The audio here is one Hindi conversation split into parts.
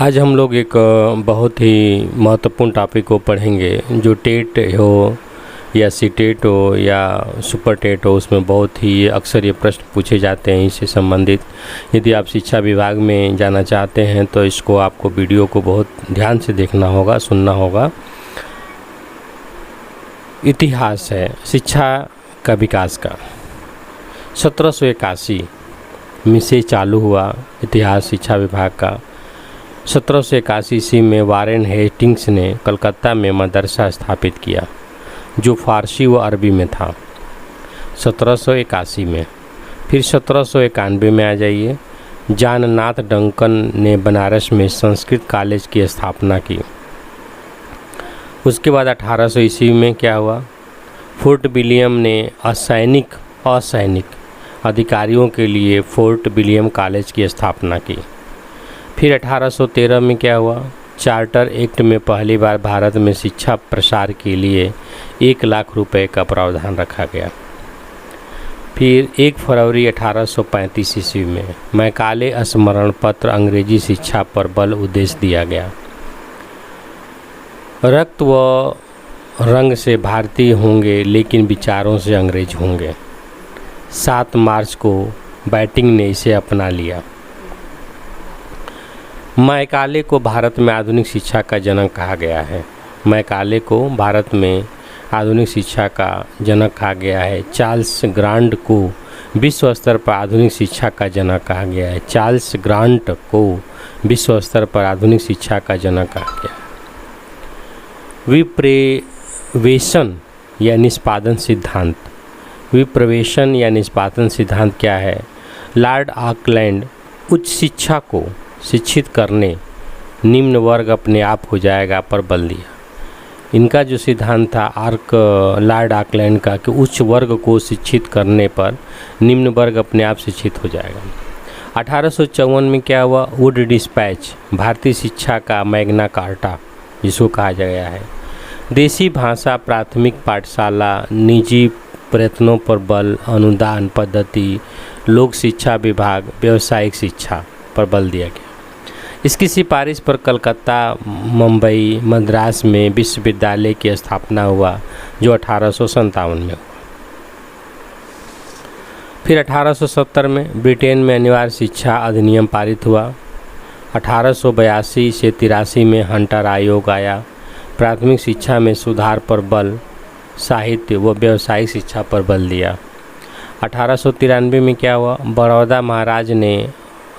आज हम लोग एक बहुत ही महत्वपूर्ण टॉपिक को पढ़ेंगे जो टेट हो या सीटेट हो या सुपर टेट हो, उसमें बहुत ही अक्सर ये प्रश्न पूछे जाते हैं इससे संबंधित। यदि आप शिक्षा विभाग में जाना चाहते हैं तो इसको आपको वीडियो को बहुत ध्यान से देखना होगा, सुनना होगा। इतिहास है शिक्षा का विकास का। 1781 में से चालू हुआ इतिहास शिक्षा विभाग का। 1781 ईस्वी में वारेन हेस्टिंग्स ने कलकत्ता में मदरसा स्थापित किया जो फारसी व अरबी में था 1781 में। फिर 1791 में आ जाइए, जॉन नाथ डंकन ने बनारस में संस्कृत कॉलेज की स्थापना की। उसके बाद 1800 ईस्वी में क्या हुआ, फोर्ट विलियम ने असैनिक अधिकारियों के लिए फोर्ट विलियम कॉलेज की स्थापना की। फिर 1813 में क्या हुआ, चार्टर एक्ट में पहली बार भारत में शिक्षा प्रसार के लिए 1 लाख रुपए का प्रावधान रखा गया। फिर 1 फरवरी 1835 ईस्वी में मैकाले स्मरण पत्र अंग्रेजी शिक्षा पर बल उद्देश्य दिया गया। रक्त व रंग से भारतीय होंगे लेकिन विचारों से अंग्रेज होंगे। 7 मार्च को बैटिंग ने इसे अपना लिया। मैकाले को भारत में आधुनिक शिक्षा का जनक कहा गया है। मैकाले को भारत में आधुनिक शिक्षा का जनक कहा गया है। चार्ल्स ग्रांट को विश्व स्तर पर आधुनिक शिक्षा का जनक कहा गया है। चार्ल्स ग्रांट को विश्व स्तर पर आधुनिक शिक्षा का जनक कहा गया है। विप्रवेशन या निष्पादन सिद्धांत। विप्रवेशन या निष्पादन सिद्धांत क्या है? लॉर्ड ऑकलैंड उच्च शिक्षा को शिक्षित करने निम्न वर्ग अपने आप हो जाएगा पर बल दिया। इनका जो सिद्धांत था लॉर्ड ऑकलैंड का कि उच्च वर्ग को शिक्षित करने पर निम्न वर्ग अपने आप शिक्षित हो जाएगा। 1854 में क्या हुआ, वुड डिस्पैच भारतीय शिक्षा का मैग्ना कार्टा जिसको कहा गया है। देसी भाषा प्राथमिक पाठशाला, निजी प्रयत्नों पर बल, अनुदान पद्धति, लोक शिक्षा विभाग, व्यावसायिक शिक्षा पर बल दिया गया। इसकी सिफारिश पर कलकत्ता, मुंबई, मद्रास में विश्वविद्यालय की स्थापना हुआ जो 1857 में हुआ। फिर 1870 में ब्रिटेन में अनिवार्य शिक्षा अधिनियम पारित हुआ। 1882 से 83 में हंटर आयोग आया। प्राथमिक शिक्षा में सुधार पर बल, साहित्य व व्यावसायिक शिक्षा पर बल दिया। 1893 में क्या हुआ, बड़ौदा महाराज ने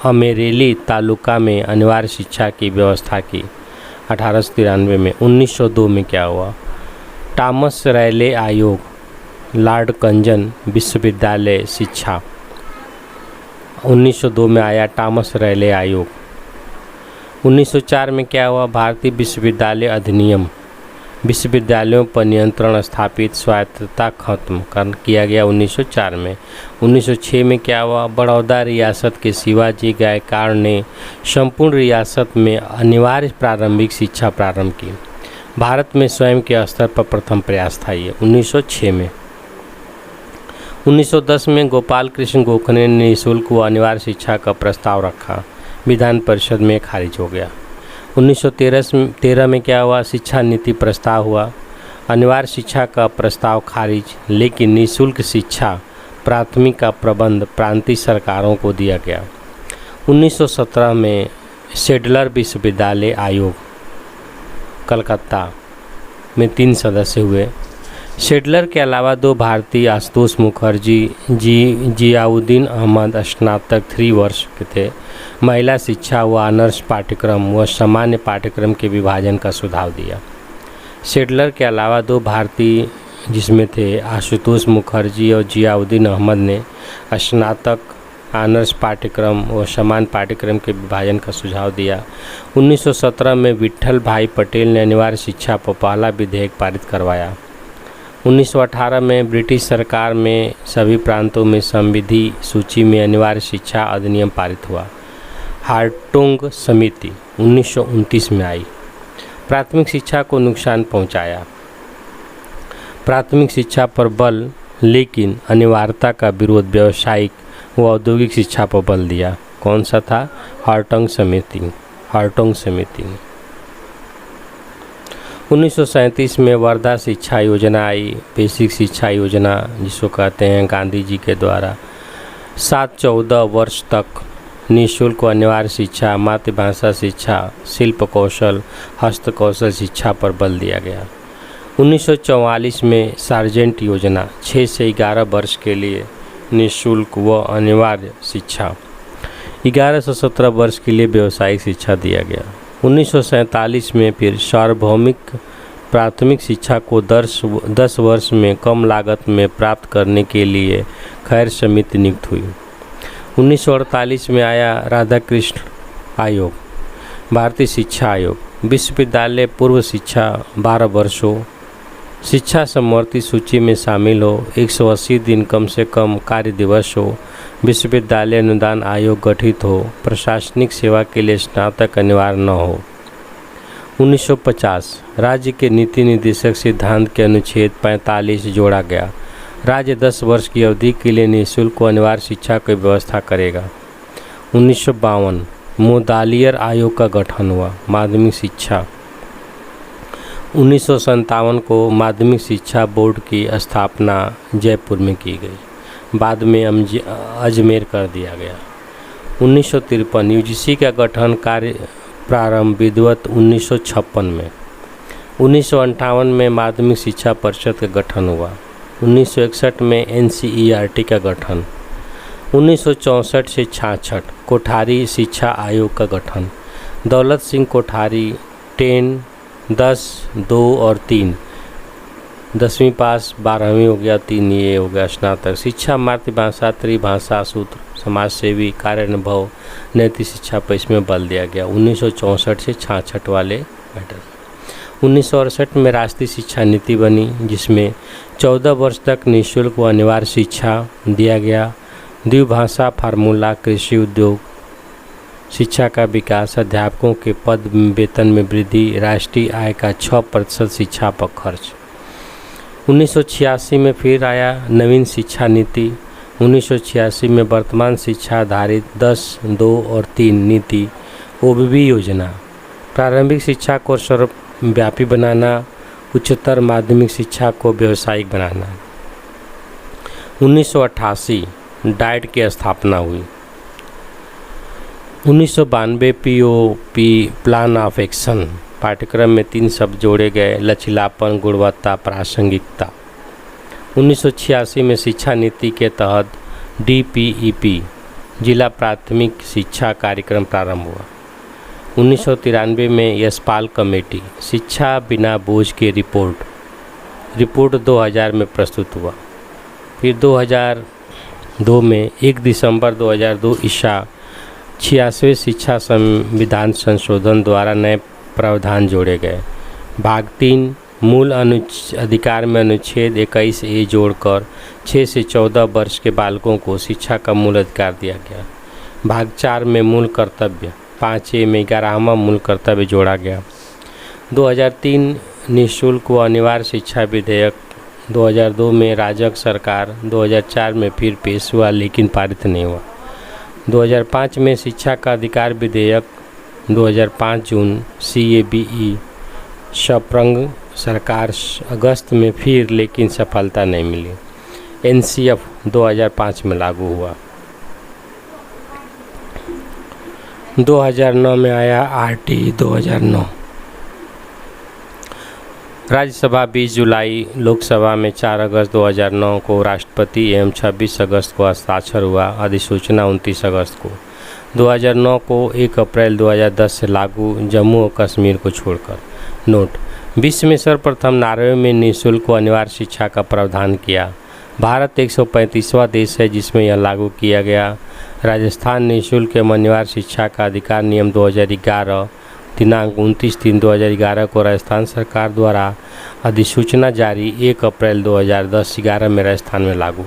अमेरेली तालुका में अनिवार्य शिक्षा की व्यवस्था की 1893 में। 1902 में क्या हुआ, टॉमस रैले आयोग, लॉर्ड कंजन विश्वविद्यालय शिक्षा 1902 में आया टॉमस रैले आयोग। 1904 में क्या हुआ, भारतीय विश्वविद्यालय अधिनियम, विश्वविद्यालयों पर नियंत्रण स्थापित, स्वायत्तता खत्म किया गया 1904 में। 1906 में क्या हुआ, बड़ौदा रियासत के शिवाजी गायकवाड़ ने संपूर्ण रियासत में अनिवार्य प्रारंभिक शिक्षा प्रारंभ की। भारत में स्वयं के स्तर पर प्रथम प्रयास था ये 1906 में। 1910 में गोपाल कृष्ण गोखले ने निःशुल्क व अनिवार्य शिक्षा का प्रस्ताव रखा, विधान परिषद में खारिज हो गया। 1913 में क्या हुआ, शिक्षा नीति प्रस्ताव हुआ, अनिवार्य शिक्षा का प्रस्ताव खारिज, लेकिन निःशुल्क शिक्षा प्राथमिक का प्रबंध प्रांतीय सरकारों को दिया गया। 1917 में शेडलर विश्वविद्यालय आयोग कलकत्ता में 3 सदस्य हुए। शेडलर के अलावा 2 भारतीय, आशुतोष मुखर्जी, जियाउद्दीन अहमद स्नातक 3 वर्ष के थे। महिला शिक्षा व ऑनर्स पाठ्यक्रम व सामान्य पाठ्यक्रम के विभाजन का सुझाव दिया। शेडलर के अलावा 2 भारतीय जिसमें थे आशुतोष मुखर्जी और जियाउद्दीन अहमद ने स्नातक, ऑनर्स पाठ्यक्रम व समान पाठ्यक्रम के विभाजन का सुझाव दिया। 1917 में विट्ठल भाई पटेल ने अनिवार्य शिक्षा पर पहला विधेयक पारित करवाया। 1918 में ब्रिटिश सरकार में सभी प्रांतों में संविधि सूची में अनिवार्य शिक्षा अधिनियम पारित हुआ। हार्टुंग समिति 1929 में आई, प्राथमिक शिक्षा को नुकसान पहुंचाया। प्राथमिक शिक्षा पर बल लेकिन अनिवार्यता का विरोध व्यावसायिक व औद्योगिक शिक्षा पर बल दिया। कौन सा था? हार्टुंग समिति हार्टोंग समिति ने। 1937 में वर्धा शिक्षा योजना आई, बेसिक शिक्षा योजना जिसको कहते हैं, गांधी जी के द्वारा 7-14 वर्ष तक निःशुल्क अनिवार्य शिक्षा, मातृभाषा शिक्षा, शिल्प कौशल, हस्त कौशल शिक्षा पर बल दिया गया। 1944 में सार्जेंट योजना 6 से 11 वर्ष के लिए निःशुल्क व अनिवार्य शिक्षा, 11 से 17 वर्ष के लिए व्यावसायिक शिक्षा दिया गया। 1947 में फिर सार्वभौमिक प्राथमिक शिक्षा को 10 वर्ष में कम लागत में प्राप्त करने के लिए खैर समिति नियुक्त हुई। 1948 में आया राधाकृष्ण आयोग, भारतीय शिक्षा आयोग, विश्वविद्यालय पूर्व शिक्षा 12 वर्ष हो, शिक्षा समवर्ती सूची में शामिल हो, 180 दिन कम से कम कार्य दिवस हो, विश्वविद्यालय अनुदान आयोग गठित हो, प्रशासनिक सेवा के लिए स्नातक अनिवार्य न हो। 1950 राज्य के नीति निर्देशक सिद्धांत के अनुच्छेद 45 जोड़ा गया। राज्य 10 वर्ष की अवधि के लिए निःशुल्क व अनिवार्य शिक्षा की व्यवस्था करेगा। 1952 मोदालियर आयोग का गठन हुआ, माध्यमिक शिक्षा। 1957 को माध्यमिक शिक्षा बोर्ड की स्थापना जयपुर में की गई, बाद में अजमेर कर दिया गया। 1953 यूजीसी का गठन कार्य प्रारंभ विधिवत 1956 में। 1958 में माध्यमिक शिक्षा परिषद का गठन हुआ। 1961 में एनसीईआरटी का गठन। 1964 से 66 कोठारी शिक्षा आयोग का गठन। दौलत सिंह कोठारी 10, 10, 2 और 3, 10वीं पास, 12वीं हो गया, 3 ये हो गया स्नातक। शिक्षा मातृभाषा, त्रिभाषा सूत्र, समाज सेवी, कार्य अनुभव, नैतिक शिक्षा पर इसमें बल दिया गया। 1964 से 66 वाले मैटर। 1968 में राष्ट्रीय शिक्षा नीति बनी, जिसमें 14 वर्ष तक निःशुल्क व अनिवार्य शिक्षा दिया गया। द्विभाषा फार्मूला, कृषि उद्योग, शिक्षा का विकास, अध्यापकों के पद वेतन में वृद्धि, राष्ट्रीय आय का 6% शिक्षा पर खर्च। 1986 में फिर आया नवीन शिक्षा नीति। 1986 में वर्तमान शिक्षा आधारित 10, 2 और 3 नीति, ओबीबी योजना, प्रारंभिक शिक्षा को सर्वव्यापी बनाना, उच्चतर माध्यमिक शिक्षा को व्यावसायिक बनाना। 1988 डाइट की स्थापना हुई। 1992 पीओपी प्लान ऑफ एक्शन पाठ्यक्रम में 3 शब्द जोड़े गए, लचीलापन, गुणवत्ता, प्रासंगिकता। 1986 में शिक्षा नीति के तहत डीपीईपी जिला प्राथमिक शिक्षा कार्यक्रम प्रारंभ हुआ। 1993 में यशपाल कमेटी शिक्षा बिना बोझ की रिपोर्ट 2000 में प्रस्तुत हुआ। फिर 2002 में 1 दिसंबर 2002 ईसा 86वें शिक्षा संविधान संशोधन द्वारा नए प्रावधान जोड़े गए। भाग 3 मूल अधिकार में अनुच्छेद 21A जोड़कर 6 से 14 वर्ष के बालकों को शिक्षा का मूल अधिकार दिया गया। भाग 4 में मूल कर्तव्य, 5A में 11वां मूल कर्तव्य जोड़ा गया। 2003 निःशुल्क व अनिवार्य शिक्षा विधेयक 2002 में राजग सरकार, 2004 में फिर पेश हुआ लेकिन पारित नहीं हुआ। 2005 में शिक्षा का अधिकार विधेयक 2005 जून CABE शप्रंग सरकार अगस्त में फिर लेकिन सफलता नहीं मिली। NCF 2005 में लागू हुआ। 2009 में आया RTE 2009। राज्यसभा 20 जुलाई, लोकसभा में 4 अगस्त 2009 को राष्ट्रपति एवं 26 अगस्त को हस्ताक्षर हुआ। अधिसूचना 29 अगस्त को। 2009 को 1 अप्रैल 2010 से लागू, जम्मू और कश्मीर को छोड़कर। नोट: विश्व में सर्वप्रथम नॉर्वे में निःशुल्क व अनिवार्य शिक्षा का प्रावधान किया। भारत 135वां देश है जिसमें यह लागू किया गया। राजस्थान निःशुल्क एवं अनिवार्य शिक्षा का अधिकार नियम 2011 दिनांक 29/3/2011 को राजस्थान सरकार द्वारा अधिसूचना जारी 1 अप्रैल 2010-11 में राजस्थान में लागू।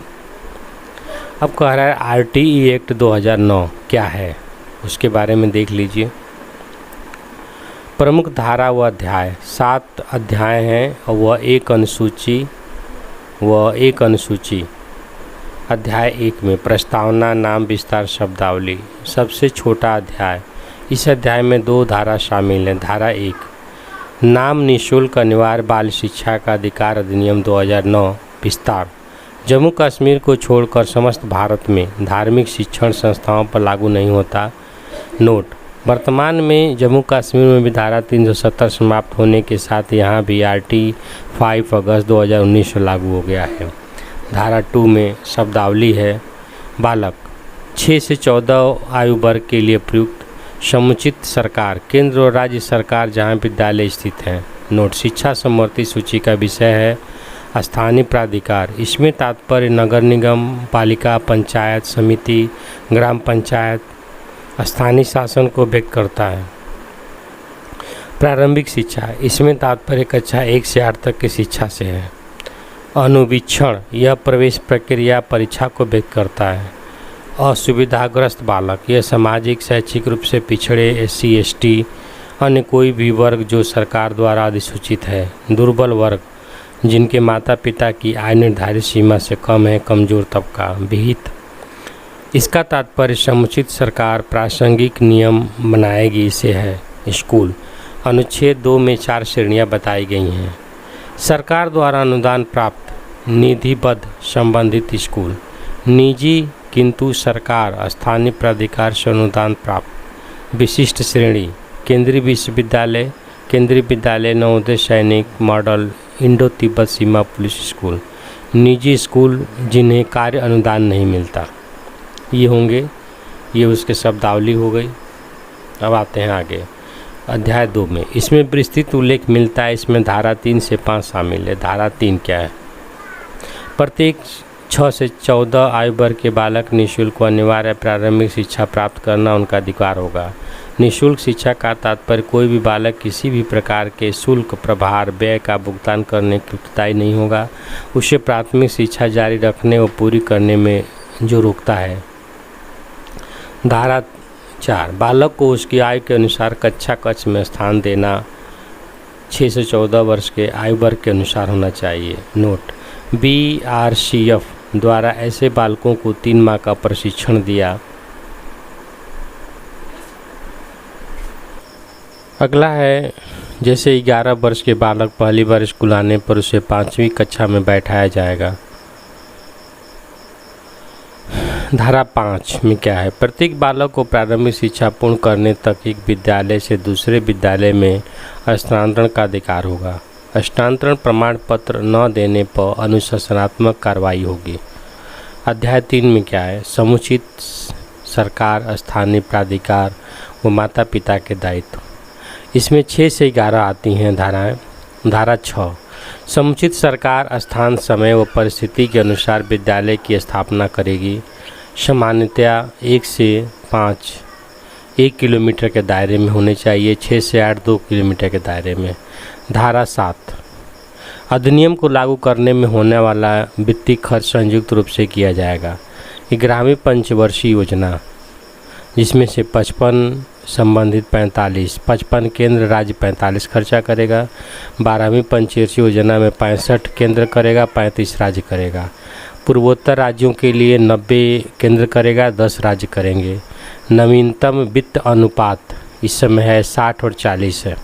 अब कह रहा है RTE एक्ट 2009 क्या है, उसके बारे में देख लीजिए। प्रमुख धारा व अध्याय 7 अध्याय हैं और वह एक अनुसूची। अध्याय 1 में प्रस्तावना, नाम विस्तार, शब्दावली। सबसे छोटा अध्याय इस अध्याय में 2 धारा शामिल हैं। धारा 1, नाम निःशुल्क अनिवार्य बाल शिक्षा का अधिकार अधिनियम 2009 विस्तार। जम्मू कश्मीर को छोड़कर समस्त भारत में धार्मिक शिक्षण संस्थाओं पर लागू नहीं होता। नोट, वर्तमान में जम्मू कश्मीर में भी धारा 370 समाप्त होने के साथ यहाँ भी RT 5 अगस्त 2019 से लागू हो गया है। धारा 2 में शब्दावली है, बालक 6 से 14 आयु वर्ग के लिए प्रयुक्त समुचित सरकार, केंद्र और राज्य सरकार जहाँ विद्यालय स्थित हैं। नोट, शिक्षा समवर्ती सूची का विषय है स्थानीय प्राधिकार। इसमें तात्पर्य नगर निगम, पालिका, पंचायत समिति, ग्राम पंचायत, स्थानीय शासन को व्यक्त करता है। प्रारंभिक शिक्षा, इसमें तात्पर्य कक्षा 1 से 8 तक की शिक्षा से है। अनुवीक्षण, यह प्रवेश प्रक्रिया परीक्षा को व्यक्त करता है। असुविधाग्रस्त बालक, यह सामाजिक शैक्षिक रूप से पिछड़े SC ST अन्य कोई भी वर्ग जो सरकार द्वारा अधिसूचित है। दुर्बल वर्ग, जिनके माता पिता की आय निर्धारित सीमा से कम है। कमजोर तबका। विहित, इसका तात्पर्य समुचित सरकार प्रासंगिक नियम बनाएगी से है। स्कूल, अनुच्छेद 2 में 4 श्रेणियां बताई गई हैं। सरकार द्वारा अनुदान प्राप्त निधिबद्ध संबंधित स्कूल, निजी किंतु सरकार स्थानीय प्राधिकार से अनुदान प्राप्त। विशिष्ट श्रेणी, केंद्रीय विश्वविद्यालय, केंद्रीय विद्यालय, नवोदय सैनिक मॉडल, इंडो तिब्बत सीमा पुलिस स्कूल। निजी स्कूल जिन्हें कार्य अनुदान नहीं मिलता। ये होंगे, ये उसके शब्दावली हो गई। अब आते हैं आगे अध्याय 2 में। इसमें विस्तृत उल्लेख मिलता है। इसमें धारा 3 से 5 शामिल है। धारा 3 क्या है? प्रत्येक 6 से 14 आयु वर्ग के बालक निःशुल्क व अनिवार्य प्रारंभिक शिक्षा प्राप्त करना उनका अधिकार होगा। निःशुल्क शिक्षा का तात्पर्य कोई भी बालक किसी भी प्रकार के शुल्क, प्रभार, व्यय का भुगतान करने की उत्तरदायी नहीं होगा। उसे प्राथमिक शिक्षा जारी रखने व पूरी करने में जो रोकता है। धारा 4, बालक को उसकी आयु के अनुसार कक्षा कक्ष में स्थान देना 6 से 14 वर्ष के आयु वर्ग के अनुसार होना चाहिए। नोट, BRCF द्वारा ऐसे बालकों को 3 माह का प्रशिक्षण दिया। अगला है, जैसे 11 वर्ष के बालक पहली बार स्कूल आने पर उसे 5वीं कक्षा में बैठाया जाएगा। धारा 5 में क्या है? प्रत्येक बालक को प्रारंभिक शिक्षा पूर्ण करने तक एक विद्यालय से दूसरे विद्यालय में स्थानांतरण का अधिकार होगा। स्थानांतरण प्रमाण पत्र न देने पर अनुशासनात्मक कार्रवाई होगी। अध्याय 3 में क्या है? समुचित सरकार, स्थानीय प्राधिकार व माता पिता के दायित्व। इसमें 6 से 11 आती हैं धाराएं। धारा 6, समुचित सरकार स्थान, समय व परिस्थिति के अनुसार विद्यालय की स्थापना करेगी। सामान्यतया 1 से 5 1 किलोमीटर के दायरे में होने चाहिए। 6 से 8 2 किलोमीटर के दायरे में। धारा 7, अधिनियम को लागू करने में होने वाला वित्तीय खर्च संयुक्त रूप से किया जाएगा। 11वीं पंचवर्षीय योजना, जिसमें से 55 संबंधित 45, 55 केंद्र राज्य 45 खर्चा करेगा। 12वीं पंचवर्षीय योजना में 65 केंद्र करेगा, 35 राज्य करेगा। पूर्वोत्तर राज्यों के लिए 90 केंद्र करेगा, 10 राज्य करेंगे। नवीनतम वित्त अनुपात इस समय है 60 और 40 है।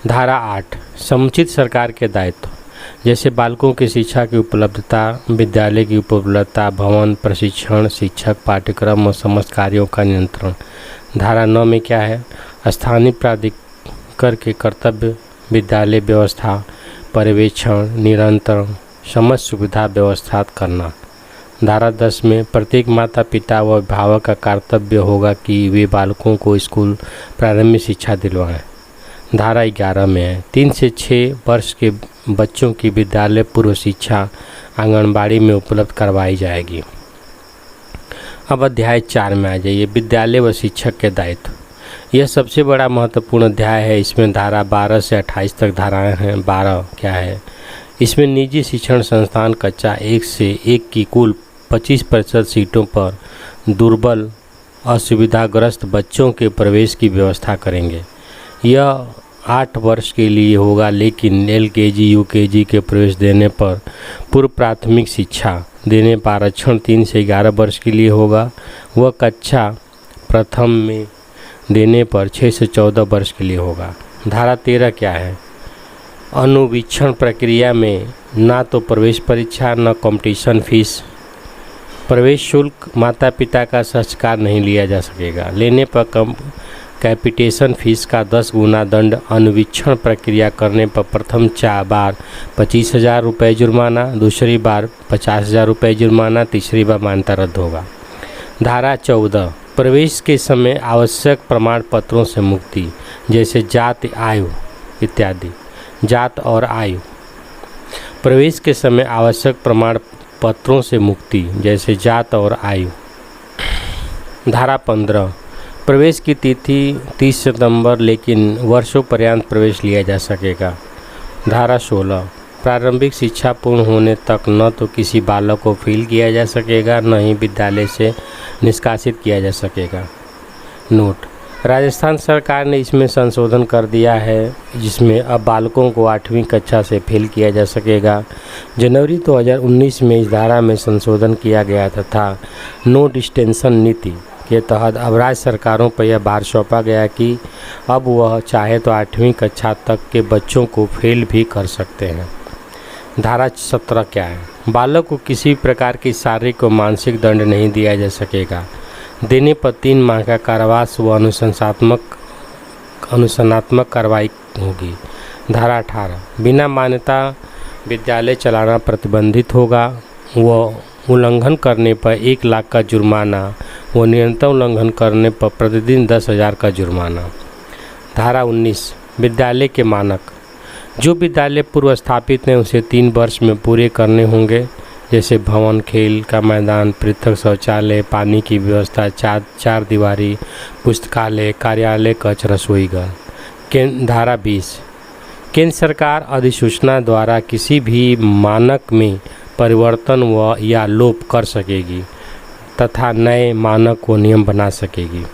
धारा 8, समुचित सरकार के दायित्व, जैसे बालकों की शिक्षा की उपलब्धता, विद्यालय की उपलब्धता, भवन, प्रशिक्षण, शिक्षक, पाठ्यक्रम और समस्त कार्यों का नियंत्रण। धारा 9 में क्या है? स्थानीय प्राधिकार के कर्तव्य, विद्यालय व्यवस्था, पर्यवेक्षण, निरंतर समस्त सुविधा व्यवस्था करना। धारा 10 में प्रत्येक माता पिता व अभिभावक का कर्तव्य होगा कि वे बालकों को स्कूल प्रारंभिक शिक्षा दिलवाएं। धारा 11 में है, 3 से 6 वर्ष के बच्चों की विद्यालय पूर्व शिक्षा आंगनबाड़ी में उपलब्ध करवाई जाएगी। अब अध्याय 4 में आ जाइए, विद्यालय व शिक्षक के दायित्व। यह सबसे बड़ा महत्वपूर्ण अध्याय है। इसमें धारा 12 से 28 तक धाराएं हैं। 12 क्या है? इसमें निजी शिक्षण संस्थान कक्षा 1 से 1 की कुल 25% सीटों पर दुर्बल, असुविधाग्रस्त बच्चों के प्रवेश की व्यवस्था करेंगे। यह 8 वर्ष के लिए होगा, लेकिन LKG UKG के प्रवेश देने पर पूर्व प्राथमिक शिक्षा देने पर आरक्षण 3 से 11 वर्ष के लिए होगा। वह कक्षा प्रथम में देने पर 6 से 14 वर्ष के लिए होगा। धारा 13 क्या है? अनुवीक्षण प्रक्रिया में ना तो प्रवेश परीक्षा न कंपटीशन फीस, प्रवेश शुल्क, माता पिता का साक्षात्कार नहीं लिया जा सकेगा। लेने पर कैपिटेशन फीस का 10 गुना दंड, अनुवीक्षण प्रक्रिया करने पर प्रथम 4 बार 25,000 रुपये जुर्माना, दूसरी बार 50,000 रुपये जुर्माना, तीसरी बार मान्यता रद्द होगा। धारा 14 प्रवेश के समय आवश्यक प्रमाण पत्रों से मुक्ति, जैसे जाति, आयु इत्यादि। जात और आयु। प्रवेश के समय आवश्यक प्रमाण पत्रों से मुक्ति, जैसे जात और आयु। धारा 15 प्रवेश की तिथि 30 सितंबर, लेकिन वर्षों पर्यंत प्रवेश लिया जा सकेगा। धारा 16 प्रारंभिक शिक्षा पूर्ण होने तक न तो किसी बालक को फेल किया जा सकेगा, न ही विद्यालय से निष्कासित किया जा सकेगा। नोट: राजस्थान सरकार ने इसमें संशोधन कर दिया है, जिसमें अब बालकों को 8वीं कक्षा से फेल किया जा सकेगा। जनवरी 2019 में इस धारा में संशोधन किया गया तथा नो डिस्टेंशन नीति के तहत अब राज्य सरकारों पर यह भार सौंपा गया कि अब वह चाहे तो 8वीं कक्षा तक के बच्चों को फेल भी कर सकते हैं। धारा 17 क्या है? बालक को किसी प्रकार की शारीरिक व मानसिक दंड नहीं दिया जा सकेगा। देने पर 3 माह का कारावास व अनुशासनात्मक कार्रवाई होगी। धारा 18 बिना मान्यता विद्यालय चलाना प्रतिबंधित होगा व उल्लंघन करने पर 1 लाख का जुर्माना व निरंतर उल्लंघन करने पर प्रतिदिन 10,000 का जुर्माना। धारा 19 विद्यालय के मानक। जो विद्यालय पूर्व स्थापित हैं उसे 3 वर्ष में पूरे करने होंगे, जैसे भवन, खेल का मैदान, पृथक शौचालय, पानी की व्यवस्था, चार दीवारी, पुस्तकालय, कार्यालय कक्ष, रसोई घर। धारा 20 केंद्र सरकार अधिसूचना द्वारा किसी भी मानक में परिवर्तन व या लोप कर सकेगी तथा नए मानक व नियम बना सकेगी।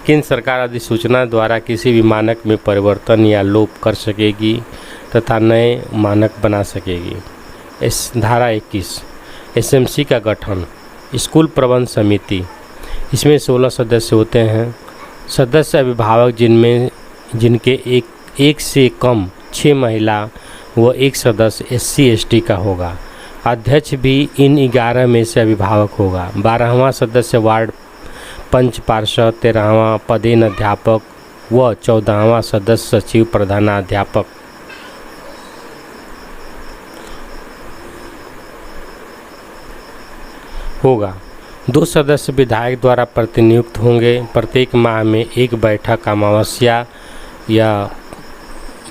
केंद्र सरकार अधिसूचना द्वारा किसी भी मानक में परिवर्तन या लोप कर सकेगी तथा नए मानक बना सकेगी। इस धारा 21 एसएमसी का गठन। स्कूल प्रबंध समिति, इसमें 16 सदस्य होते हैं। सदस्य अभिभावक जिनके एक से कम 6 महिला व 1 सदस्य SC ST का होगा। अध्यक्ष भी इन 11 में से अभिभावक होगा। 12वां सदस्य वार्ड पंच पार्षद, 13वां पदेन अध्यापक व 14वां सदस्य सचिव प्रधानाध्यापक। होगा। 2 सदस्य विधायक द्वारा प्रतिनियुक्त होंगे। प्रत्येक माह में 1 बैठक अमावस्या या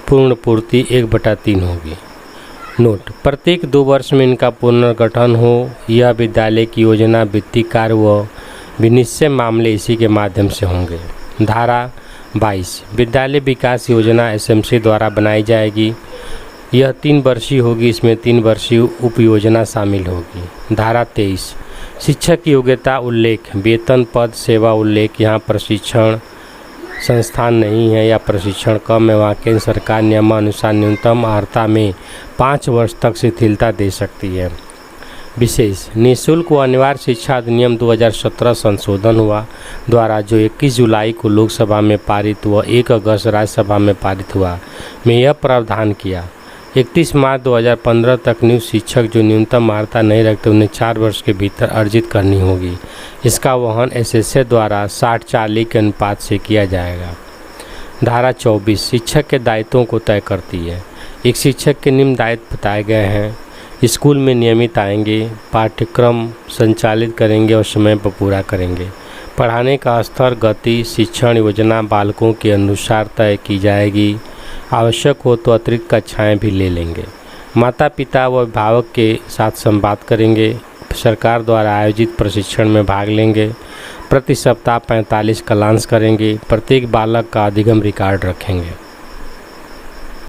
पूर्ण पूर्ति 1/3 होगी। नोट: प्रत्येक 2 वर्ष में इनका पुनर्गठन हो। यह विद्यालय की योजना, वित्तीय कार्य व विनिश्चय मामले इसी के माध्यम से होंगे। धारा 22 विद्यालय विकास योजना SMC द्वारा बनाई जाएगी। यह 3 वर्षीय होगी। इसमें 3 वर्षीय उप योजना शामिल होगी। धारा 23 शिक्षक की योग्यता उल्लेख, वेतन, पद, सेवा उल्लेख। यहाँ प्रशिक्षण संस्थान नहीं है या प्रशिक्षण कम है, वहाँ केंद्र सरकार नियमानुसार न्यूनतम अर्हता में 5 वर्ष तक शिथिलता दे सकती है। विशेष निःशुल्क व अनिवार्य शिक्षा अधिनियम 2017 संशोधन हुआ द्वारा जो 21 जुलाई को लोकसभा में पारित हुआ, 1 अगस्त राज्यसभा में पारित हुआ, में यह प्रावधान किया 31 मार्च 2015 तक न्यू शिक्षक जो न्यूनतम अर्हता नहीं रखते उन्हें 4 वर्ष के भीतर अर्जित करनी होगी। इसका वहन SSA द्वारा 60-40 के अनुपात से किया जाएगा। धारा 24 शिक्षक के दायित्वों को तय करती है। एक शिक्षक के निम्न दायित्व बताए गए हैं। स्कूल में नियमित आएंगे, पाठ्यक्रम संचालित करेंगे और समय पर पूरा करेंगे। पढ़ाने का स्तर, गति, शिक्षण योजना बालकों के अनुसार तय की जाएगी। आवश्यक हो तो अतिरिक्त कक्षाएँ भी ले लेंगे। माता पिता व अभिभावक के साथ संवाद करेंगे। सरकार द्वारा आयोजित प्रशिक्षण में भाग लेंगे। प्रति सप्ताह 45 क्लास करेंगे। प्रत्येक बालक का अधिगम रिकॉर्ड रखेंगे।